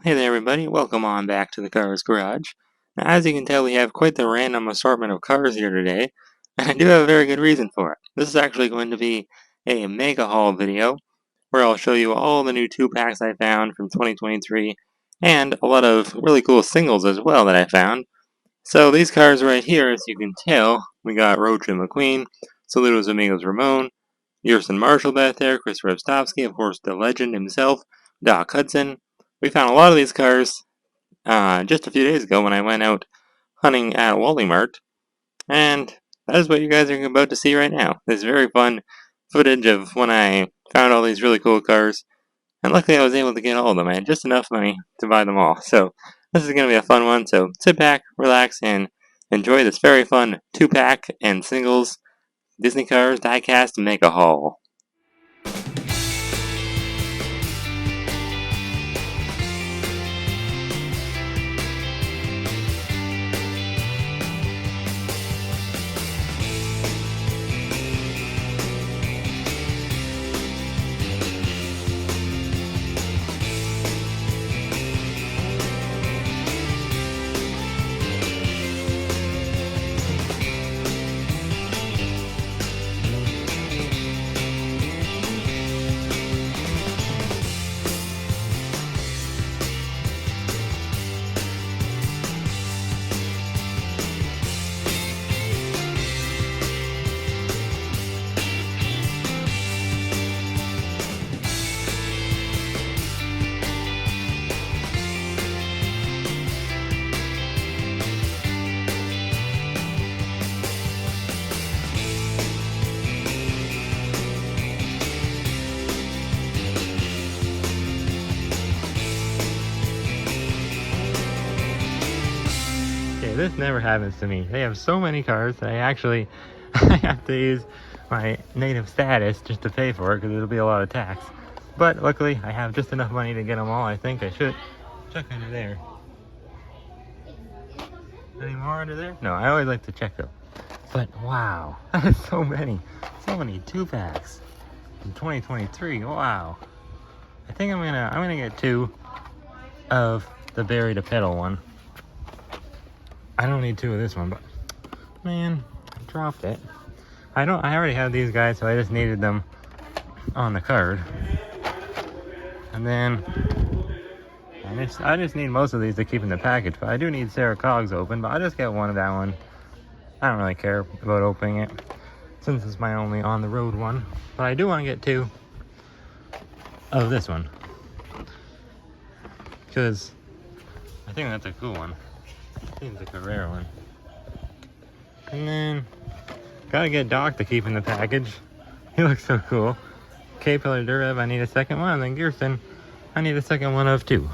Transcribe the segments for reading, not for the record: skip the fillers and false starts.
Hey there everybody, welcome on back to the Cars Garage. Now, as you can tell, we have quite the random assortment of cars here today, and I do have a very good reason for it. This is actually going to be a mega haul video, where I'll show you all the new 2-packs I found from 2023, and a lot of really cool singles as well that I found. So these cars right here, as you can tell, we got Roach and McQueen, Saludos Amigos Ramon, Yerson Marshall back there, Chris Rostovsky, of course the legend himself, Doc Hudson. We found a lot of these cars just a few days ago when I went out hunting at Wally Mart, and that is what you guys are about to see right now. This very fun footage of when I found all these really cool cars, and luckily I was able to get all of them. I had just enough money to buy them all, so this is going to be a fun one, so sit back, relax, and enjoy this very fun 2-pack and singles Disney Cars Diecast Mega Haul. This never happens to me. They have so many cars that I actually I have to use my native status just to pay for it because it'll be a lot of tax. But luckily I have just enough money to get them all. I think I should check under there. Any more under there? No, I always like to check them. But wow, that is so many 2-packs in 2023. Wow. I think I'm gonna get 2 of the Berry to Pedal one. I don't need 2 of this one, but man, I dropped it. I already have these guys, so I just needed them on the card. And then I just need most of these to keep in the package, but I do need Sarah Coggs open, but I'll just get 1 of that one. I don't really care about opening it since it's my only on the road one, but I do want to get 2 of this one because I think that's a cool one. Seems like a rare one. And then gotta get Doc to keep in the package. He looks so cool. K-Pillar Durev, I need a second one. And then Gearston, I need a second one of 2.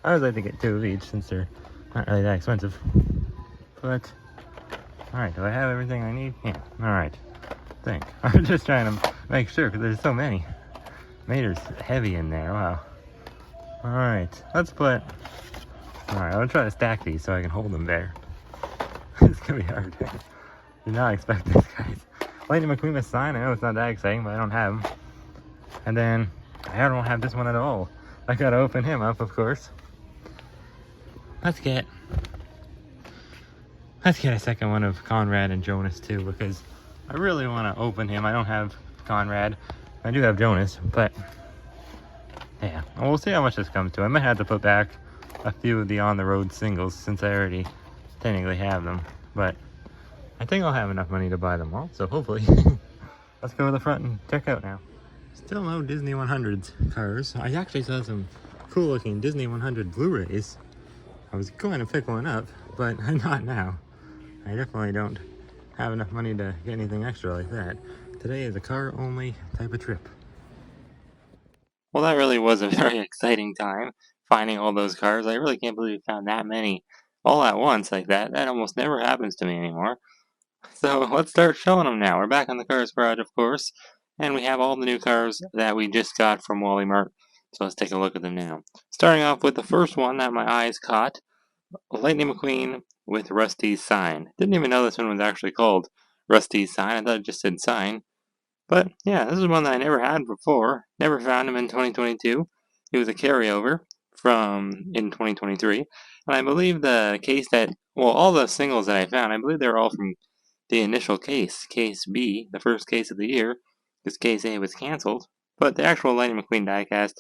I always like to get 2 of each since they're not really that expensive. But alright, do I have everything I need? Yeah, alright. I think. I'm just trying to make sure because there's so many. Mater's heavy in there, wow. Alright, let's put... Alright, I'll try to stack these so I can hold them there. It's gonna be hard. Did not expect this, guys. Lightning McQueen must sign. I know it's not that exciting, but I don't have him. And then I don't have this one at all. I gotta open him up, of course. Let's get a second one of Conrad and Jonas too, because I really want to open him. I don't have Conrad. I do have Jonas, but yeah, we'll see how much this comes to. I might have to put back a few of the on-the-road singles since I already technically have them, but I think I'll have enough money to buy them all, so hopefully. Let's go to the front and check out now. Still no Disney 100s cars. I actually saw some cool looking Disney 100 Blu-rays. I was going to pick one up, but not now. I definitely don't have enough money to get anything extra like that. Today is a car only type of trip. Well, that really was a very exciting time, finding all those cars. I really can't believe we found that many all at once like that. That almost never happens to me anymore. So let's start showing them now. We're back on the Cars Garage, of course, and we have all the new cars that we just got from Wally Mart. So let's take a look at them now. Starting off with the first one that my eyes caught, Lightning McQueen with Rusty's Sign. Didn't even know this one was actually called Rusty's Sign. I thought it just said Sign. But yeah, this is one that I never had before. Never found him in 2022. He was a carryover in 2023, and I believe the case all the singles that I found, I believe they're all from the initial case, Case B, the first case of the year, because Case A was canceled. But the actual Lightning McQueen diecast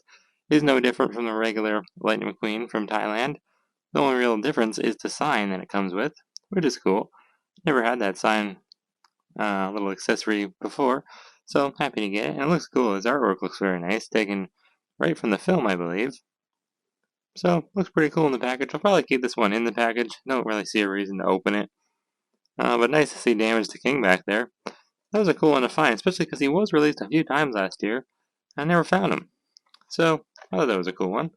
is no different from the regular Lightning McQueen from Thailand. The only real difference is the sign that it comes with, which is cool. Never had that sign little accessory before, so I'm happy to get it. And it looks cool. His artwork looks very nice, taken right from the film, I believe. So, looks pretty cool in the package. I'll probably keep this one in the package. Don't really see a reason to open it. But nice to see Damage the King back there. That was a cool one to find, especially because he was released a few times last year. I never found him. So, I thought that was a cool one.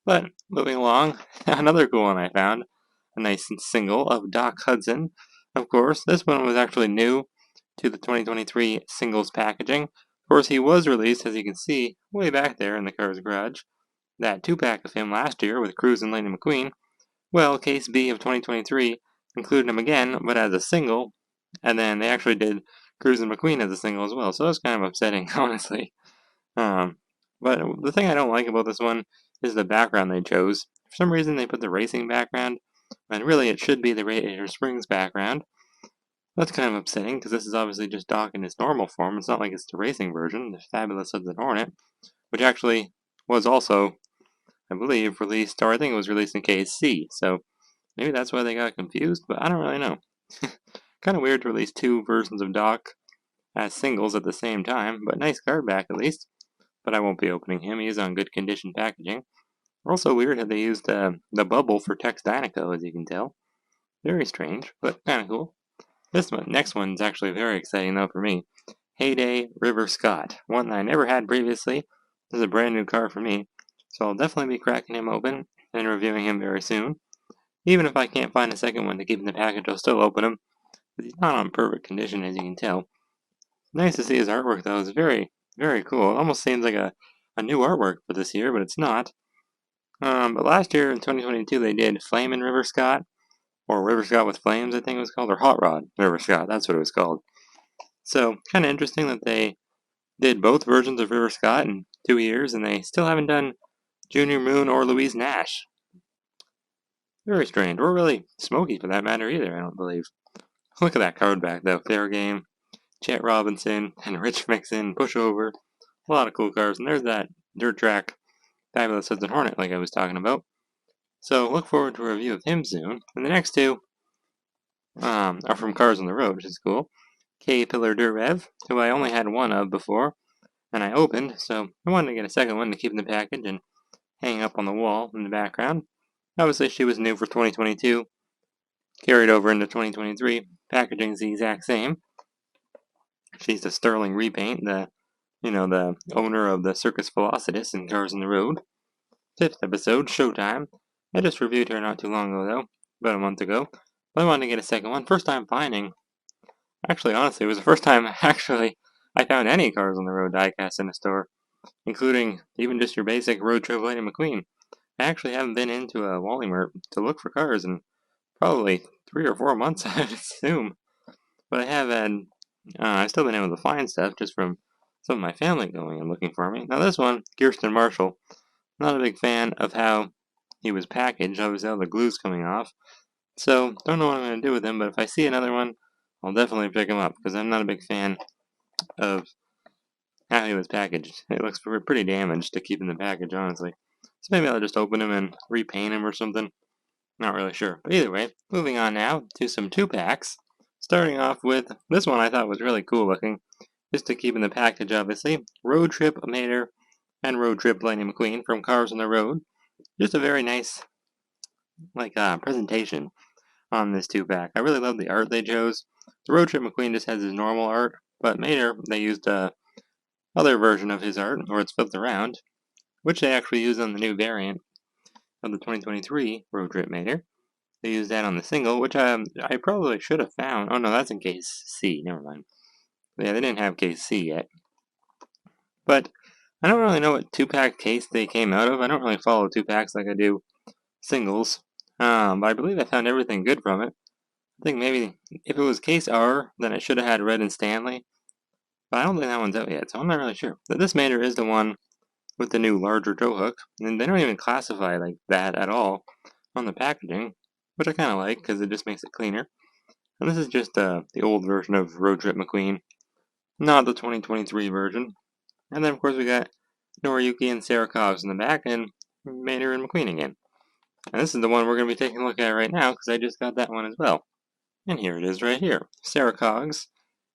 But, moving along, another cool one I found. A nice single of Doc Hudson. Of course, this one was actually new to the 2023 singles packaging. Of course, he was released, as you can see, way back there in the Cars Garage. That 2-pack of him last year with Cruz and Lightning McQueen. Well, Case B of 2023 included him again, but as a single, and then they actually did Cruz and McQueen as a single as well, so that's kind of upsetting, honestly. But the thing I don't like about this one is the background they chose. For some reason, they put the racing background, and really it should be the Radiator Springs background. That's kind of upsetting, because this is obviously just Doc in his normal form. It's not like it's the racing version, the Fabulous Hudson Hornet, which actually was also, I believe, released, or I think it was released in Case C, so maybe that's why they got confused, but I don't really know. Kind of weird to release two versions of Doc as singles at the same time, but nice card back at least. But I won't be opening him, he is on good condition packaging. Also weird how they used the bubble for Tex Dinoco, as you can tell. Very strange, but kind of cool. This next one's actually very exciting though for me. Heyday River Scott, one that I never had previously. This is a brand new card for me, so I'll definitely be cracking him open and reviewing him very soon. Even if I can't find a second one to keep in the package, I'll still open him. He's not on perfect condition, as you can tell. Nice to see his artwork, though. It's very, very cool. It almost seems like a new artwork for this year, but it's not. But last year, in 2022, they did Flamin' River Scott, or River Scott with Flames, I think it was called, or Hot Rod River Scott. That's what it was called. So, kind of interesting that they did both versions of River Scott in 2 years, and they still haven't done Junior Moon or Louise Nash. Very strange, or really Smokey for that matter either, I don't believe. Look at that card back though. Fair Game, Chet Robinson, and Rich Mixon, Pushover. A lot of cool cards. And there's that Dirt Track Fabulous Hudson Hornet like I was talking about. So look forward to a review of him soon. And the next two are from Cars on the Road, which is cool. K Pillar Durev, who I only had one of before, and I opened, so I wanted to get a second one to keep in the package and hang up on the wall in the background. Obviously, she was new for 2022, carried over into 2023. Packaging's the exact same. She's the Sterling repaint, the owner of the Circus Velocitus and Cars on the Road. 5th episode, Showtime. I just reviewed her not too long ago, though, about a month ago. But I wanted to get a second one. First time finding. Actually, honestly, it was the first time I found any Cars on the Road diecast in a store, including even just your basic Road Trip Lightning McQueen. I actually haven't been into a Wally Mart to look for cars in probably 3 or 4 months, I'd assume. But I have had, I've still been able to find stuff just from some of my family going and looking for me. Now this one, Kirsten Marshall, not a big fan of how he was packaged. Obviously all the glue's coming off. So, don't know what I'm going to do with him, but if I see another one, I'll definitely pick him up, because I'm not a big fan of how he was packaged. It looks pretty damaged to keep in the package, honestly. So maybe I'll just open him and repaint him or something. Not really sure. But either way, moving on now to some 2-packs. Starting off with, this one I thought was really cool looking. Just to keep in the package, obviously. Road Trip Mater and Road Trip Lightning McQueen from Cars on the Road. Just a very nice, presentation on this 2-pack. I really love the art they chose. The Road Trip McQueen just has his normal art, but Mater, they used a other version of his art, where it's flipped around, which they actually used on the new variant of the 2023 Road Trip Mater. They used that on the single, which I probably should have found. Oh no, that's in Case C, never mind. Yeah, they didn't have Case C yet. But I don't really know what 2-pack case they came out of. I don't really follow 2-packs like I do singles. But I believe I found everything good from it. I think maybe if it was Case R, then it should have had Red and Stanley. But I don't think that one's out yet, so I'm not really sure. But this Mater is the one with the new larger tow hook, and they don't even classify like that at all on the packaging, which I kind of like because it just makes it cleaner. And this is just the old version of Road Trip McQueen, not the 2023 version. And then of course we got Noriyuki and Sarah Cogs in the back, and Mater and McQueen again. And this is the one we're going to be taking a look at right now because I just got that one as well. And here it is right here, Sarah Cogs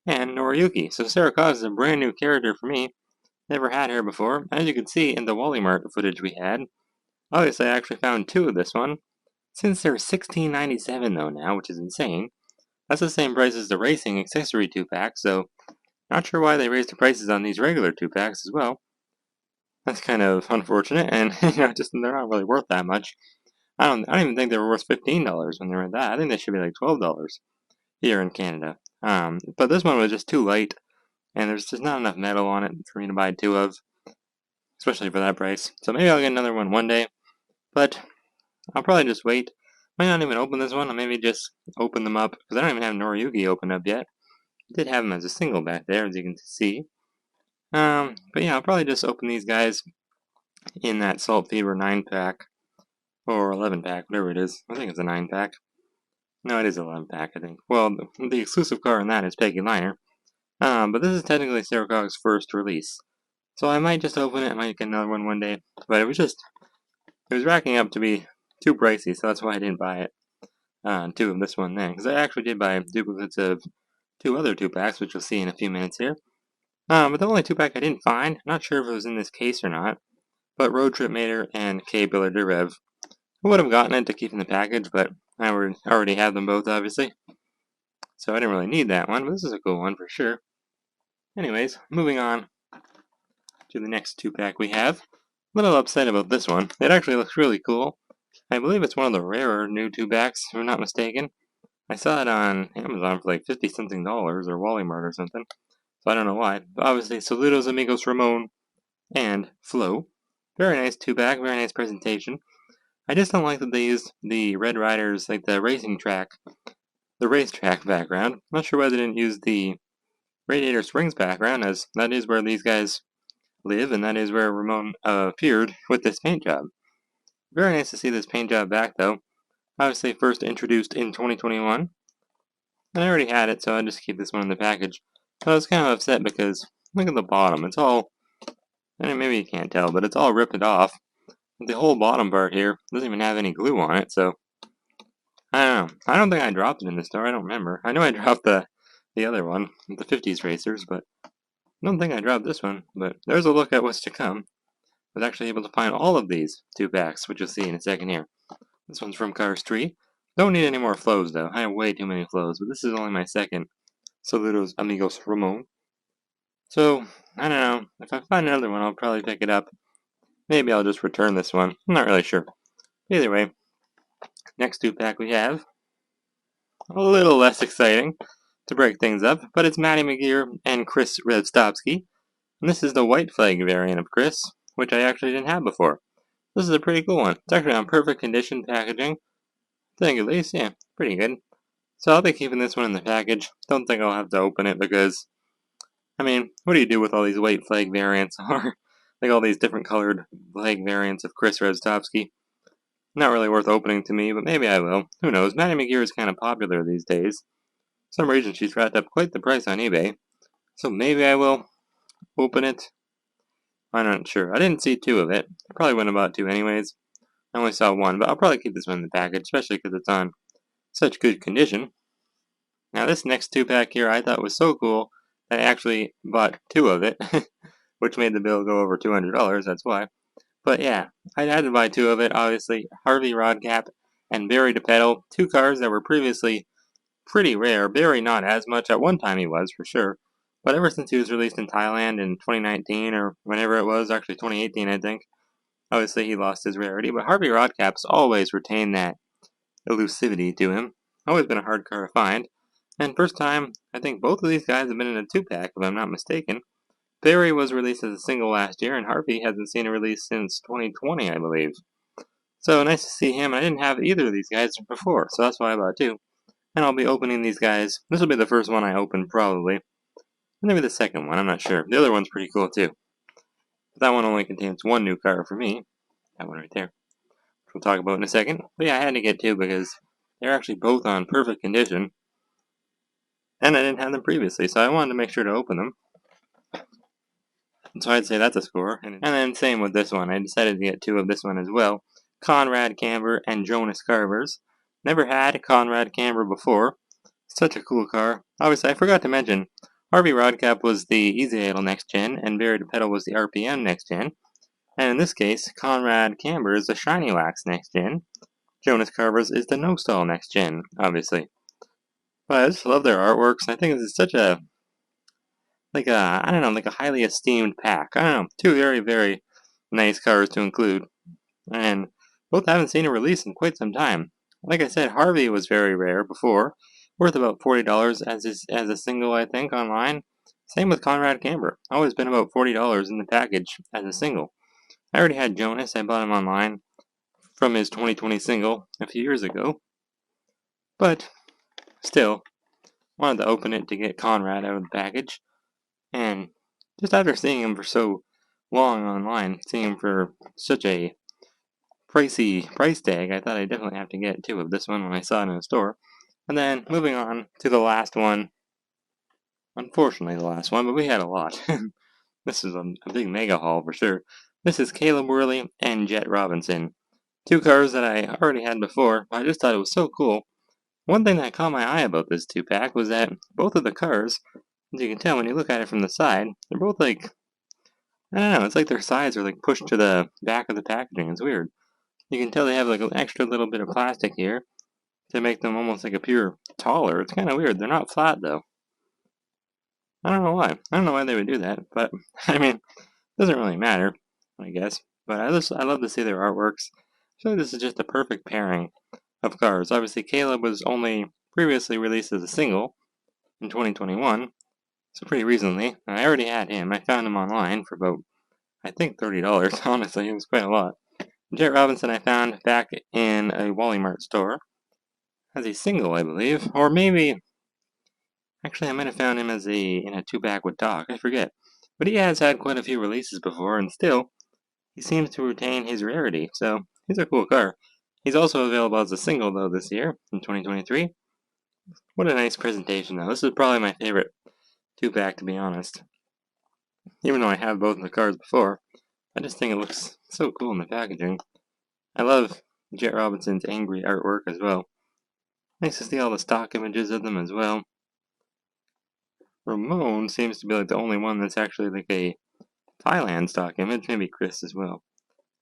and Noriyuki. So Sarah Cogs is a brand new character for me. Never had her before. As you can see in the Wally Mart footage we had, obviously I actually found two of this one. Since they're $16.97 though now, which is insane. That's the same price as the racing accessory 2-pack, so not sure why they raised the prices on these regular 2-packs as well. That's kind of unfortunate, and just they're not really worth that much. I don't even think they were worth $15 when they were that. I think they should be like $12 here in Canada. But this one was just too light, and there's just not enough metal on it for me to buy two of, especially for that price. So maybe I'll get another one day, but I'll probably just wait. Might not even open this one. I'll maybe just open them up, because I don't even have Noriyuki opened up yet. I did have him as a single back there, as you can see. But yeah, I'll probably just open these guys in that Salt Fever 9-pack, or 11-pack, whatever it is. I think it's a 9-pack. No, it is 11-pack, I think. Well, the exclusive car in that is Peggy Liner. But this is technically Sarah Cog's first release. So I might just open it, I might get another one day. But it was racking up to be too pricey, so that's why I didn't buy it. Two of this one then, because I actually did buy duplicates of two other 2-packs, which you'll see in a few minutes here. But the only 2-pack I didn't find, not sure if it was in this case or not, but Road Trip Mater and K Billard Rev. I would have gotten it to keep in the package, but I already have them both, obviously. So I didn't really need that one, but this is a cool one for sure. Anyways, moving on to the next 2-pack we have. A little upset about this one. It actually looks really cool. I believe it's one of the rarer new 2-packs, if I'm not mistaken. I saw it on Amazon for like 50-something or Wally Mart or something. So I don't know why. But obviously, Saludos Amigos Ramon and Flo. Very nice 2-pack, very nice presentation. I just don't like that they used the Red Riders, like the racetrack background. I'm not sure why they didn't use the Radiator Springs background, as that is where these guys live, and that is where Ramon appeared with this paint job. Very nice to see this paint job back, though. Obviously, first introduced in 2021. And I already had it, so I just keep this one in the package. But I was kind of upset because, look at the bottom. It's all, and maybe you can't tell, but it's all ripped off. The whole bottom part here doesn't even have any glue on it, so I don't know. I don't think I dropped it in the store. I don't remember. I know I dropped the other one, the 50s Racers, but I don't think I dropped this one. But there's a look at what's to come. I was actually able to find all of these 2-packs, which you'll see in a second here. This one's from Cars 3. Don't need any more flows, though. I have way too many flows, but this is only my second Saludos Amigos Ramon. So, I don't know. If I find another one, I'll probably pick it up. Maybe I'll just return this one. I'm not really sure. Either way, next 2-pack we have. A little less exciting to break things up, but it's Maddie McGear and Chris Revstovsky. And this is the white flag variant of Chris, which I actually didn't have before. This is a pretty cool one. It's actually on perfect condition packaging. I think at least, yeah, pretty good. So I'll be keeping this one in the package. Don't think I'll have to open it because, I mean, what do you do with all these white flag variants or like all these different colored flag variants of Chris Revstovsky? Not really worth opening to me, but maybe I will. Who knows? Maddie McGear is kind of popular these days. For some reason she's racked up quite the price on eBay. So maybe I will open it. I'm not sure. I didn't see two of it. I probably wouldn't have bought two anyways. I only saw one, but I'll probably keep this one in the package, especially because it's on such good condition. Now this next 2-pack here I thought was so cool that I actually bought two of it, which made the bill go over $200, that's why. But yeah, I had to buy two of it, obviously. Harvey Rodcap and Barry DePedal, two cars that were previously pretty rare. Barry not as much. At one time he was, for sure. But ever since he was released in Thailand in 2019, or whenever it was, actually 2018 I think, obviously he lost his rarity. But Harvey Rodcap's always retained that elusivity to him. Always been a hard car to find. And first time, I think both of these guys have been in a 2-pack, if I'm not mistaken. Barry was released as a single last year, and Harvey hasn't seen a release since 2020, I believe. So nice to see him. I didn't have either of these guys before, so that's why I bought two. And I'll be opening these guys. This will be the first one I open, probably. Maybe the second one, I'm not sure. The other one's pretty cool, too. But that one only contains one new car for me. That one right there. Which we'll talk about in a second. But yeah, I had to get two because they're actually both on perfect condition. And I didn't have them previously, so I wanted to make sure to open them. So I'd say that's a score. And then same with this one. I decided to get two of this one as well. Conrad Camber and Jonas Carvers. Never had Conrad Camber before. Such a cool car. Obviously, I forgot to mention, Harvey Rodcap was the Easy Idle Next Gen, and Barry DePedal was the RPM Next Gen. And in this case, Conrad Camber is the Shiny Wax Next Gen. Jonas Carvers is the No Stall Next Gen, obviously. But I just love their artworks. I think this is such a like a highly esteemed pack. I don't know, two very, very nice cars to include, and both haven't seen a release in quite some time. Like I said, Harvey was very rare before, worth about $40 as a single, I think, online. Same with Conrad Camber, always been about $40 in the package as a single. I already had Jonas, I bought him online from his 2020 single a few years ago, but still, wanted to open it to get Conrad out of the package. And just after seeing him for so long online, seeing him for such a pricey price tag, I thought I'd definitely have to get two of this one when I saw it in the store. And then moving on to the last one. Unfortunately, the last one, but we had a lot. This is a big mega haul for sure. This is Caleb Worley and Jet Robinson. Two cars that I already had before, but I just thought it was so cool. One thing that caught my eye about this two-pack was that both of the cars, as you can tell when you look at it from the side, they're both like, I don't know, it's like their sides are like pushed to the back of the packaging. It's weird. You can tell they have like an extra little bit of plastic here to make them almost like appear taller. It's kind of weird. They're not flat though. I don't know why. I don't know why they would do that, but I mean, it doesn't really matter, I guess. But I love to see their artworks. I feel like this is just a perfect pairing of cars. Obviously, Caleb was only previously released as a single in 2021, so pretty recently. I already had him. I found him online for about, I think, $30. Honestly, it was quite a lot. Jet Robinson I found back in a Wally Mart store as a single, I believe, or maybe. Actually, I might have found him as in a two-pack with Doc. I forget, but he has had quite a few releases before, and still, he seems to retain his rarity. So he's a cool car. He's also available as a single though this year in 2023. What a nice presentation though. This is probably my favorite two-pack to be honest. Even though I have both of the cars before, I just think it looks so cool in the packaging. I love Jet Robinson's angry artwork as well. Nice to see all the stock images of them as well. Ramon seems to be like the only one that's actually like a Thailand stock image, maybe Chris as well.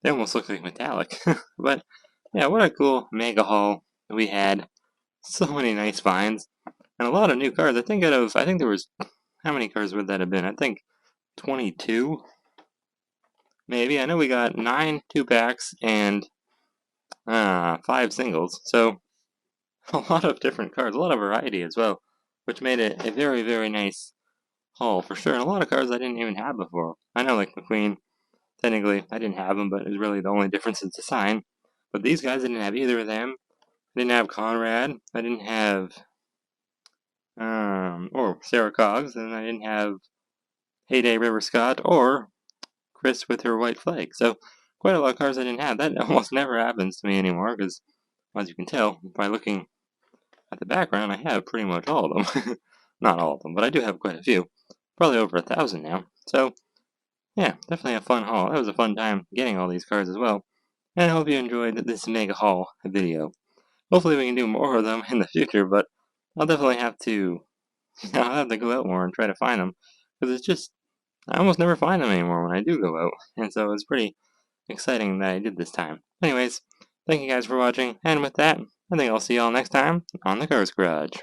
They almost look like metallic. But yeah, what a cool mega haul we had. So many nice finds. And a lot of new cars. I think there was, how many cars would that have been? I think 22? Maybe. I know we got 9 two-packs and 5 singles. So a lot of different cars, a lot of variety as well, which made it a very, very nice haul for sure. And a lot of cars I didn't even have before. I know, like McQueen, technically I didn't have them, but it was really the only difference is the sign. But these guys, I didn't have either of them. I didn't have Conrad. I didn't have, or Sarah Cogs, and I didn't have Heyday River Scott or Chris with her white flag. So quite a lot of cars I didn't have. That almost never happens to me anymore because, as you can tell by looking at the background, I have pretty much all of them. Not all of them, but I do have quite a few. Probably over 1,000 now. So, yeah, definitely a fun haul. That was a fun time getting all these cards as well. And I hope you enjoyed this mega haul video. Hopefully we can do more of them in the future, but I'll definitely have to, I'll have to go out more and try to find them. Because it's just, I almost never find them anymore when I do go out. And so it's pretty exciting that I did this time. Anyways, thank you guys for watching, and with that, I think I'll see y'all next time on the Cars Garage.